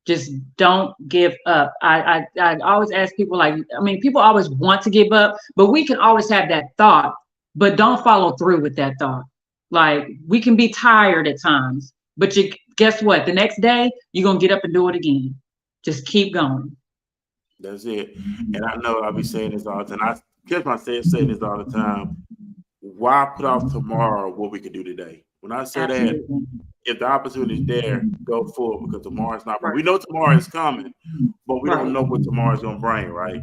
Just don't give up. I always ask people, like, I mean, people always want to give up, but we can always have that thought, but don't follow through with that thought. Like, we can be tired at times, but guess what? The next day, you're going to get up and do it again. Just keep going. That's it. And I know I'll be saying this all the time. I catch myself saying this all the time. Why put off tomorrow what we can do today? When I say Absolutely. that, if the opportunity is there, go for it, because tomorrow's not. Right. We know tomorrow is coming, but we don't know what tomorrow's going to bring, right?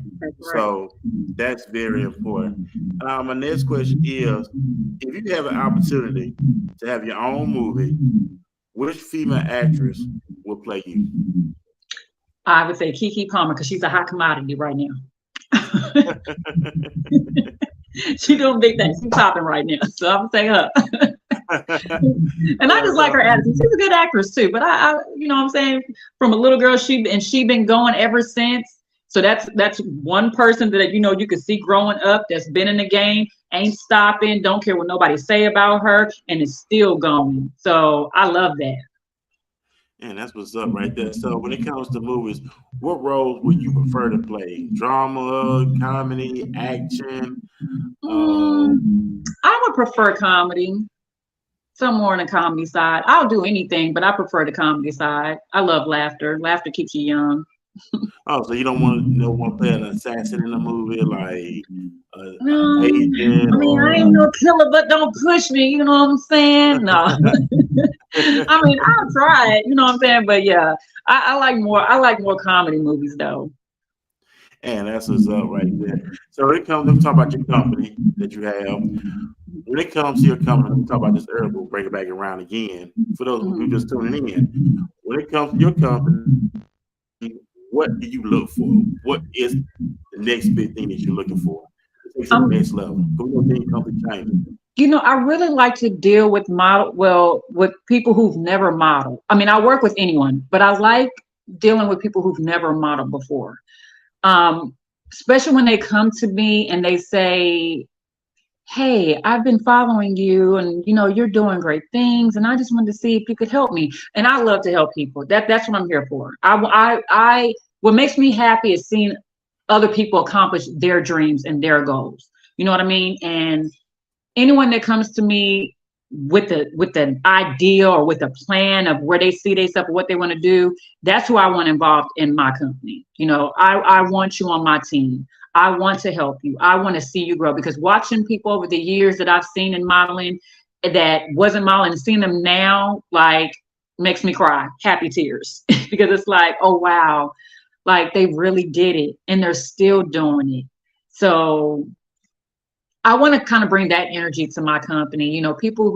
So that's very important. My next question is, if you have an opportunity to have your own movie, which female actress will play you? I would say Keke Palmer, because she's a hot commodity right now. She's doing big things. She's popping right now. So I'm saying her. And I just like her attitude. She's a good actress too. But I you know what I'm saying, from a little girl, she been going ever since. So that's one person that, you know, you can see growing up, that's been in the game, ain't stopping, don't care what nobody say about her, and is still going. So I love that. And that's what's up right there. So when it comes to movies, what roles would you prefer to play? Drama, comedy, action? I would prefer comedy. Some more on the comedy side. I'll do anything, but I prefer the comedy side. I love laughter. Laughter keeps you young. Oh, so you don't want to play an assassin in a movie, like No, agent? I mean, I ain't no killer, but don't push me. You know what I'm saying? No. I mean, I'll try it. You know what I'm saying? But yeah, I like more comedy movies though. And that's what's up right there. So when it comes, let me talk about your company that you have. When it comes to your company, we talk about this earlier, we'll bring it back around again. For those who just tuning in, when it comes to your company, what do you look for? What is the next big thing that you're looking for? It's the next level. You know, I really like to deal with with people who've never modeled. I mean, I work with anyone, but I like dealing with people who've never modeled before. Especially when they come to me and they say, hey, I've been following you and, you know, you're doing great things. And I just wanted to see if you could help me. And I love to help people. That's what I'm here for. What makes me happy is seeing other people accomplish their dreams and their goals. You know what I mean? And anyone that comes to me with the idea or with a plan of where they see themselves, what they want to do, that's who I want involved in my company. You know, I want you on my team. I want to help you. I want to see you grow, because watching people over the years that I've seen in modeling that wasn't modeling and seeing them now, like, makes me cry, happy tears, because it's like, oh, wow, like they really did it and they're still doing it. So I want to kind of bring that energy to my company, you know, people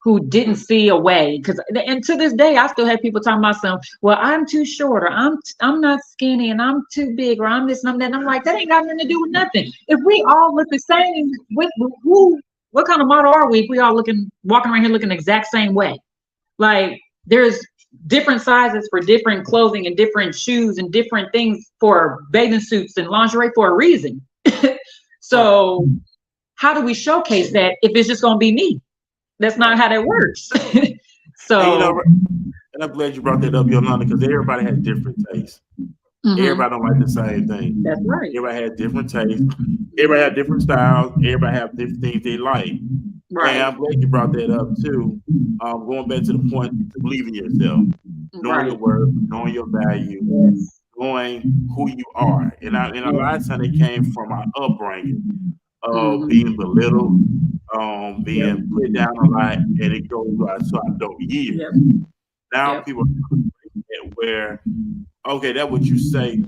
who didn't see a way, because and to this day I still have people talking about some, well, I'm too short, or I'm not skinny, and I'm too big, or I'm this and I'm that. And I'm like, that ain't got nothing to do with nothing. If we all look the same, what kind of model are we if we all walking around here looking the exact same way? Like, there's different sizes for different clothing and different shoes and different things for bathing suits and lingerie for a reason. So how do we showcase that if it's just going to be me? That's not how that works. So, and, you know, and I'm glad you brought that up, Yolanda, because everybody has different tastes. Everybody don't like the same thing. That's right. Everybody has different tastes. Everybody has different styles. Everybody have different things they like. Right. And I'm glad you brought that up too. Going back to the point to believe in yourself, knowing your worth, knowing your value, knowing who you are. And a lot of times it came from our upbringing. Being belittled, being put down a lot, and it goes to our adult years. Now people are where, okay, that's what you say.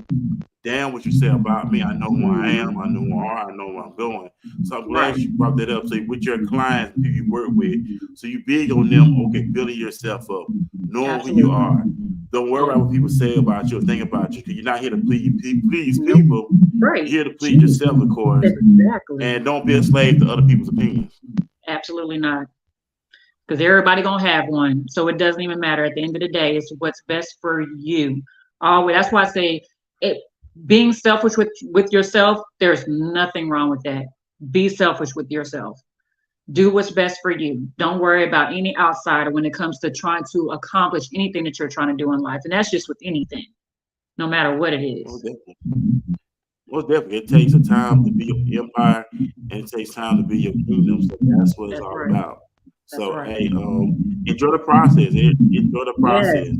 Damn, what you say about me. I know who I am. I know who I are. I know where I'm going. So I'm glad you brought that up. So with your clients, people you work with, so you big on them. Okay, building yourself up, knowing who you are. Don't worry about what people say about you or think about you, because you're not here to please people. Right. You're here to please yourself, of course. Exactly. And don't be a slave to other people's opinions. Absolutely not. Because everybody gonna have one. So it doesn't even matter. At the end of the day, it's what's best for you. Always. That's why I say being selfish with yourself, there's nothing wrong with that. Be selfish with yourself. Do what's best for you. Don't worry about any outsider when it comes to trying to accomplish anything that you're trying to do in life. And that's just with anything, no matter what it is. Most definitely. It takes a time to be your empire, and it takes time to be your kingdom. So that's what it's all about. So, hey, enjoy the process. Enjoy the process. Yes.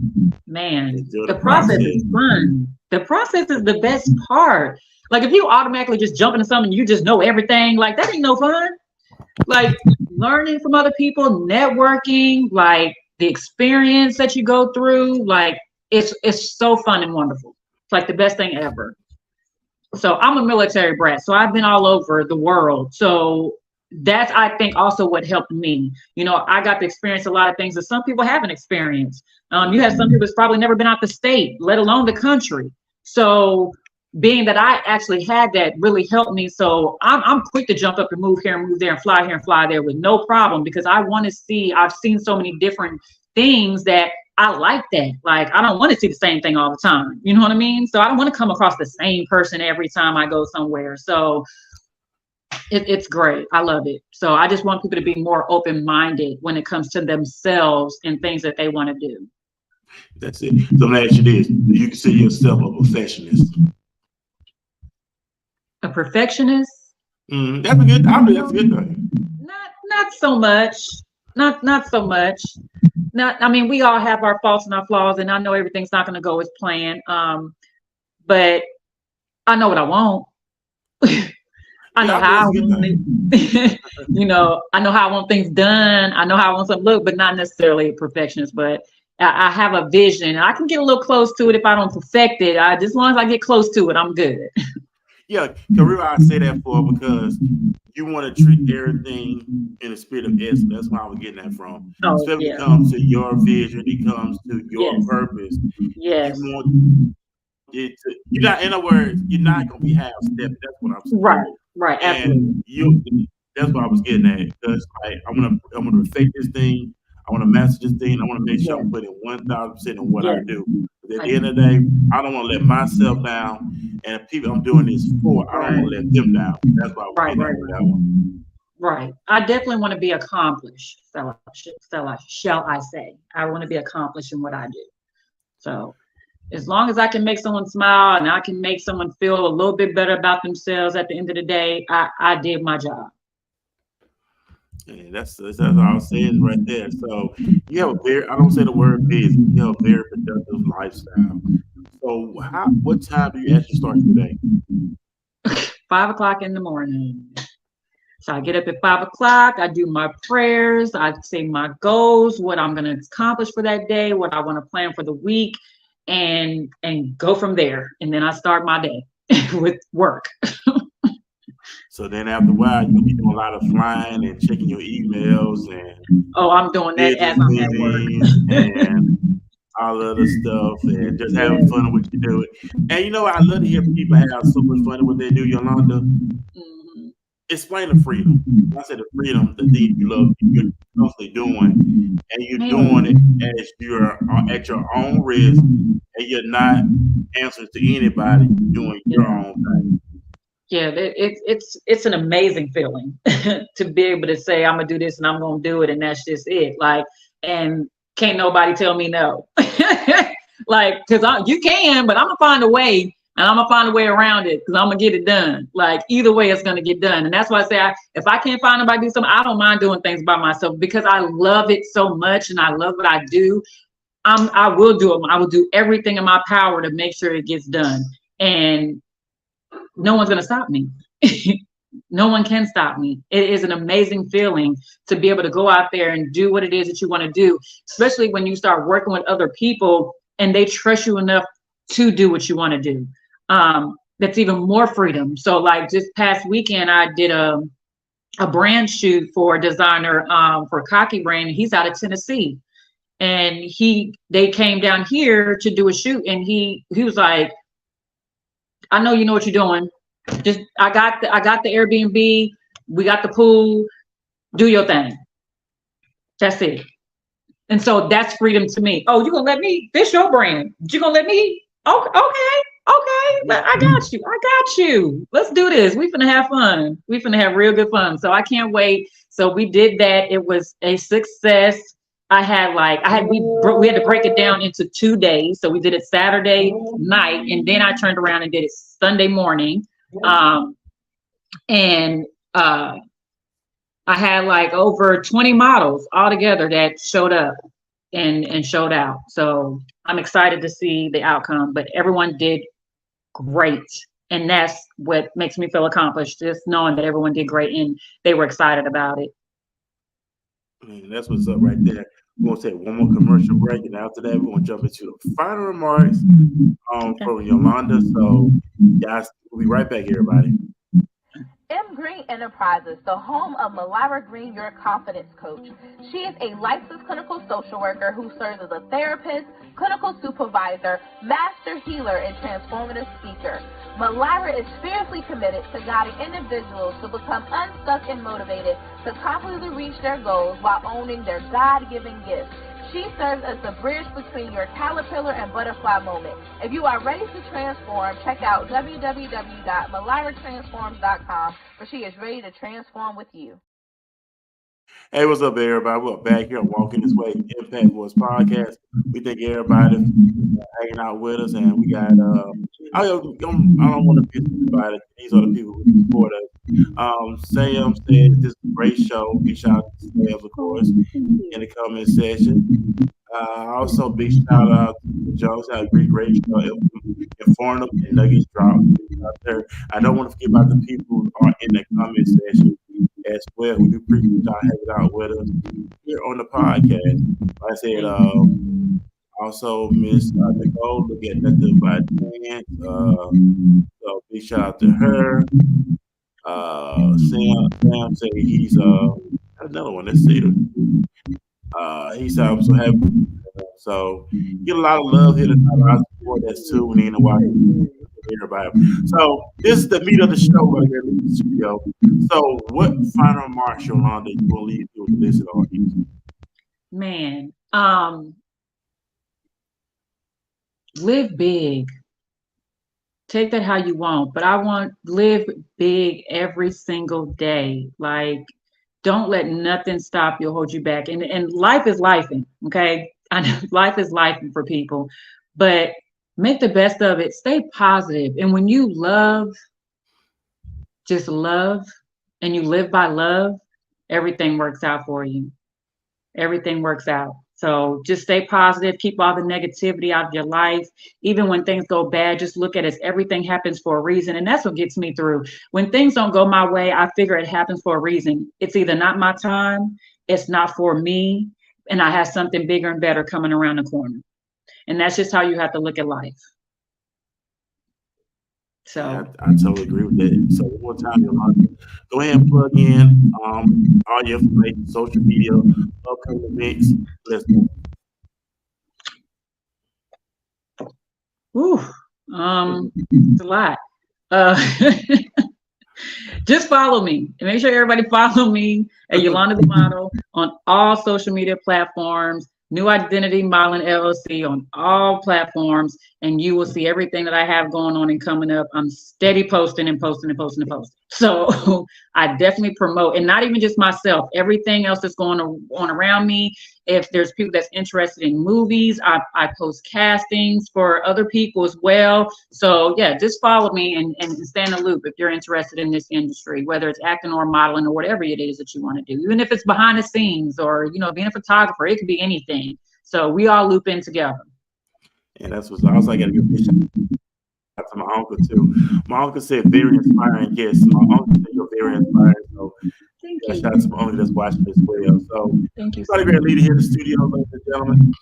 Man, the process is fun. The process is the best part. Like, if you automatically just jump into something, you just know everything, like, that ain't no fun. Like, learning from other people, networking, like the experience that you go through, like, it's so fun and wonderful. It's like the best thing ever. So I'm a military brat, so I've been all over the world. So that's, I think, also what helped me. You know, I got to experience a lot of things that some people haven't experienced. You have some people that's probably never been out the state, let alone the country. So being that I actually had that really helped me. So I'm quick to jump up and move here and move there and fly here and fly there with no problem, because I want to see, I've seen so many different things that I like that. Like, I don't want to see the same thing all the time. You know what I mean? So I don't want to come across the same person every time I go somewhere. So it's great. I love it. So I just want people to be more open-minded when it comes to themselves and things that they want to do. That's it. So let me ask you this. Do you consider yourself a perfectionist? A perfectionist? That's a good thing. Not so much. Not so much. I mean, we all have our faults and our flaws, and I know everything's not going to go as planned. But I know what I want. I know how I want it. You know, I know how I want things done. I know how I want something to look, but not necessarily a perfectionist. But I have a vision, and I can get a little close to it if I don't perfect it. Just as long as I get close to it, I'm good. Yeah, the reason I say that for, because you want to treat everything in the spirit of essence. That's where I was getting that from. Especially when it comes to your vision, it comes to your purpose. Yes. You want it to, you're not, in other words, you're not going to be half-stepping. That's what I'm saying. Right, absolutely. That's what I was getting at. Because like, I'm gonna perfect this thing. I want to master this thing. I want to make sure I'm putting 1,000% in what I do. But at the end of the day, I don't want to let myself down, and the people I'm doing this for, I don't want to let them down. That's why I was getting at with that one. Right. I definitely want to be accomplished. Shall I say? I want to be accomplished in what I do. So as long as I can make someone smile and I can make someone feel a little bit better about themselves at the end of the day, I did my job. And that's all I'll say is right there. So you have a very, I don't say the word busy, you have a very productive lifestyle. So what time do you actually start your day? 5 o'clock in the morning. So I get up at 5 o'clock, I do my prayers, I say my goals, what I'm gonna accomplish for that day, what I want to plan for the week, and go from there. And then I start my day with work. So then after a while, you'll be doing a lot of flying and checking your emails and Oh, I'm doing that as business I'm at work. meetings and all other stuff and just having fun with what you do. And you know, I love to hear people have so much fun in what they do, Yolanda. Mhm. Explain the freedom. When I say the freedom, the thing you love, you're constantly doing, and you're doing it as you're at your own risk, and you're not answering to anybody. You're doing your own thing. Yeah, it's an amazing feeling to be able to say I'm gonna do this and I'm gonna do it and that's just it. Like, and can't nobody tell me no. Like, cause you can, but I'm gonna find a way and I'm gonna find a way around it because I'm gonna get it done. Like either way, it's gonna get done. And that's why I say if I can't find nobody to do something, I don't mind doing things by myself because I love it so much and I love what I do. I will do it. I will do everything in my power to make sure it gets done. And no one's going to stop me. No one can stop me. It is an amazing feeling to be able to go out there and do what it is that you want to do, especially when you start working with other people and they trust you enough to do what you want to do. That's even more freedom. So like just past weekend, I did a brand shoot for a designer for Cocky Brand. He's out of Tennessee. And they came down here to do a shoot and he was like, I know you know what you're doing. Just I got the Airbnb, we got the pool, do your thing. That's it. And so that's freedom to me. Oh, you gonna let me? This your brand. You gonna let me? Okay. I got you. Let's do this. We finna have fun. We finna have real good fun. So I can't wait. So we did that. It was a success. We had to break it down into 2 days. So we did it Saturday night, and then I turned around and did it Sunday morning. And I had like over 20 models altogether that showed up and showed out. So I'm excited to see the outcome, but everyone did great. And that's what makes me feel accomplished, just knowing that everyone did great and they were excited about it. And that's what's up right there. We're gonna take one more commercial break, and after that, we're gonna jump into the final remarks from Yolanda. So, guys, we'll be right back, everybody. M. Green Enterprises, the home of Malira Green, your confidence coach. She is a licensed clinical social worker who serves as a therapist, clinical supervisor, master healer, and transformative speaker. Malira is fiercely committed to guiding individuals to become unstuck and motivated to confidently reach their goals while owning their God-given gifts. She serves as the bridge between your caterpillar and butterfly moment. If you are ready to transform, check out www.maliratransforms.com, for she is ready to transform with you. Hey, what's up, everybody? We're back here on Walking This Way Impact Voice Podcast. We thank everybody for hanging out with us, and we got I don't want to piss anybody. These are the people who support us. Sam said this is a great show. Big shout out to Sam, of course, in the comment section. Also, big shout out to Jones. Had a great show. Informative and nuggets dropped out there. I don't want to forget about the people who are in the comment section as well, who do appreciate y'all hanging out with us here on the podcast. Like I said, also Miss Nicole, look at nothing by chance. So big shout out to her. Sam said he's another one. Let's see. He's so happy. So get a lot of love here tonight. A lot of support that's tuning in and watching everybody. So this is the meat of the show right here in the studio. So what final remarks, Yolanda, you will leave to the listening audience? Man, live big. Take that how you want, but I want live big every single day. Like, don't let nothing stop you, hold you back. And life is lifing, okay? I know life is lifing for people, but make the best of it. Stay positive. And when you love, just love, and you live by love, everything works out for you. Everything works out. So just stay positive. Keep all the negativity out of your life. Even when things go bad, just look at it as everything happens for a reason. And that's what gets me through. When things don't go my way, I figure it happens for a reason. It's either not my time, it's not for me, and I have something bigger and better coming around the corner. And that's just how you have to look at life. So I totally agree with that. So one more time, Yolanda, go ahead and plug in all your information, social media, upcoming events. Let's go. It's a lot. Just follow me and make sure everybody follow me at Yolanda The Model on all social media platforms. New Identity Modeling LLC on all platforms, and you will see everything that I have going on and coming up. I'm steady posting and posting and posting and posting. So I definitely promote, and not even just myself, everything else that's going on around me. If there's people that's interested in movies, I post castings for other people as well. So yeah, just follow me and stay in the loop if you're interested in this industry, whether it's acting or modeling or whatever it is that you want to do, even if it's behind the scenes or, you know, being a photographer, it could be anything. So we all loop in together. And that's what I was like. I got to give a shout out to my uncle too. My uncle said very inspiring guest. My uncle said you're very inspiring. So Thank you. shout out to my uncle that's watching this video. So Thank you. everybody great leader here in the studio, ladies and gentlemen.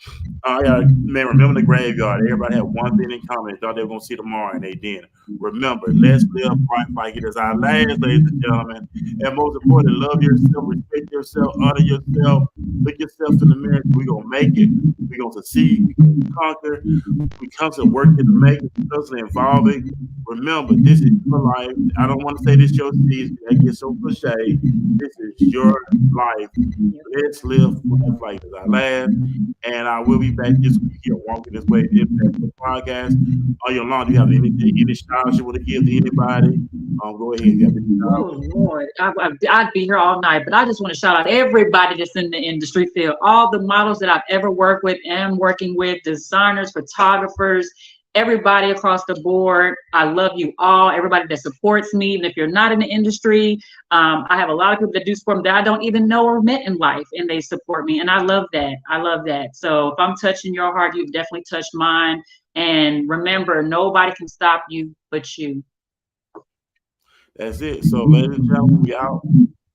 Man, remember the graveyard. Everybody had one thing in common. They thought they were gonna see tomorrow, and they didn't. Remember, let's live right like it is our last, ladies and gentlemen. And most importantly, love yourself, respect yourself, honor yourself, look yourself in the mirror. We're gonna make it. We're gonna succeed. We're gonna conquer. We constantly working to make it, constantly evolving. Remember, this is your life. I don't want to say this your season. That gets so cliche. This is your life. Let's live life like it is our last. And I will be back this week here, Walking This Way Impact podcast. Yolanda, do you have any shout-outs you want to give to anybody? Go ahead. You have any Oh Lord, I'd be here all night, but I just want to shout out everybody that's in the industry field, all the models that I've ever worked with and working with, designers, photographers, everybody across the board. I love you all, everybody that supports me. Even if you're not in the industry, I have a lot of people that do support me that I don't even know or met in life, and they support me. And I love that. I love that. So if I'm touching your heart, you've definitely touched mine. And remember, nobody can stop you but you. That's it. So, ladies and gentlemen, we out.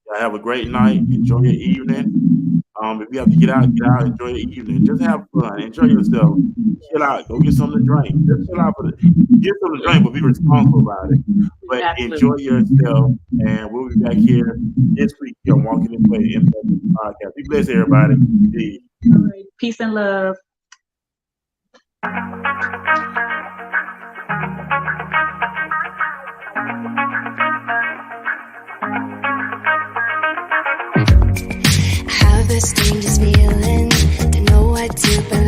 Y'all have a great night. Enjoy your evening. If you have to get out, enjoy your evening. Just have fun. Enjoy yourself. Chill out. Go get something to drink. Just chill out. Get something to drink, but be responsible about it. But Absolutely. enjoy yourself. And we'll be back here this week here on Walking This Way Impact podcast. Be blessed, everybody. Peace. All right. Peace and love. I have a strangest feeling, don't know what to believe.